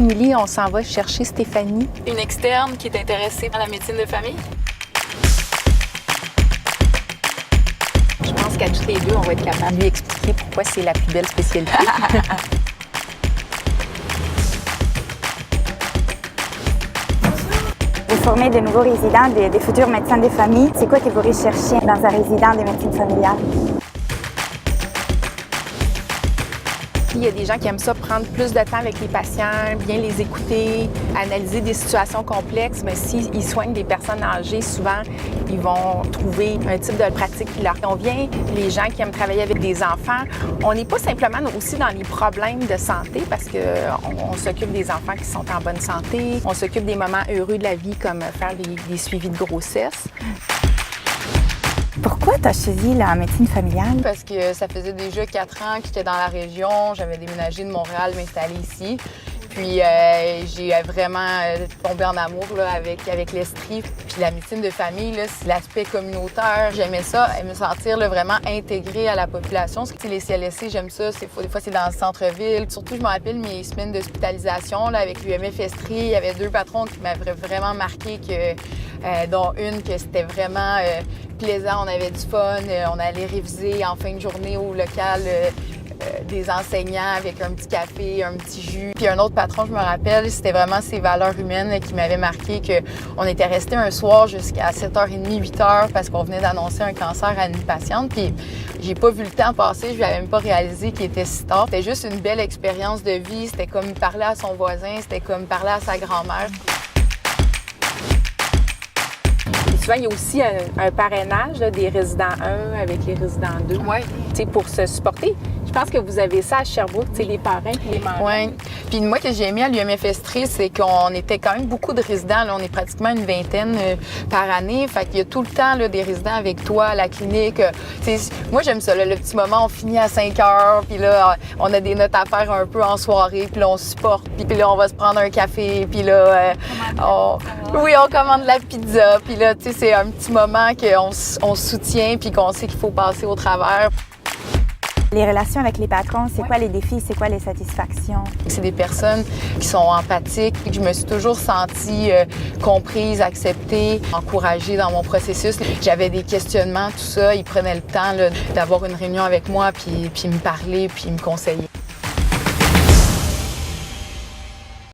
Émilie, on s'en va chercher Stéphanie. Une externe qui est intéressée par la médecine de famille. Je pense qu'à tous les deux, on va être capable de lui expliquer pourquoi c'est la plus belle spécialité. Vous formez de nouveaux résidents, des futurs médecins de famille. C'est quoi que vous recherchez dans un résident de médecine familiale? Il y a des gens qui aiment ça prendre plus de temps avec les patients, bien les écouter, analyser des situations complexes. Mais s'ils soignent des personnes âgées, souvent, ils vont trouver un type de pratique qui leur convient. Les gens qui aiment travailler avec des enfants, on n'est pas simplement aussi dans les problèmes de santé parce qu'on s'occupe des enfants qui sont en bonne santé, on s'occupe des moments heureux de la vie comme faire des suivis de grossesse. Pourquoi tu as choisi la médecine familiale? Parce que ça faisait déjà 4 ans que j'étais dans la région. J'avais déménagé de Montréal, m'installer ici. Puis j'ai vraiment tombé en amour là, avec l'Estrie. Puis la médecine de famille, c'est l'aspect communautaire. J'aimais ça, me sentir là, vraiment intégrée à la population. Les CLSC, j'aime ça. Des fois, c'est dans le centre-ville. Surtout, je me rappelle mes semaines d'hospitalisation là, avec l'UMF Estrie. Il y avait 2 patrons qui m'avaient vraiment marqué, dont une que c'était vraiment plaisant. On avait du fun. On allait réviser en fin de journée au local des enseignants avec un petit café, un petit jus. Puis un autre patron, je me rappelle, c'était vraiment ces valeurs humaines qui m'avaient marqué, qu'on était resté un soir jusqu'à 7h30, 8h parce qu'on venait d'annoncer un cancer à une patiente. Puis j'ai pas vu le temps passer, je n'avais même pas réalisé qu'il était si tard. C'était juste une belle expérience de vie. C'était comme parler à son voisin, c'était comme parler à sa grand-mère. Souvent, il y a aussi un parrainage là, des résidents 1 avec les résidents 2. Oui. Pour se supporter. Je pense que vous avez ça à Sherbrooke, les parrains et les marraines. Oui. Puis moi, que j'ai aimé à l'UMF Estrie, c'est qu'on était quand même beaucoup de résidents. Là, on est pratiquement une vingtaine par année. Fait qu'il y a tout le temps là, des résidents avec toi à la clinique. Moi, j'aime ça. Là, le petit moment, on finit à 5 heures. Puis là, on a des notes à faire un peu en soirée. Puis là, on supporte. Puis là, on va se prendre un café. Puis là, on commande de la pizza. Puis là, tu sais, c'est un petit moment qu'on se soutient puis qu'on sait qu'il faut passer au travers. Les relations avec les patrons, c'est quoi les défis, c'est quoi les satisfactions? C'est des personnes qui sont empathiques. Je me suis toujours sentie comprise, acceptée, encouragée dans mon processus. J'avais des questionnements, tout ça. Ils prenaient le temps là, d'avoir une réunion avec moi puis me parler puis me conseiller.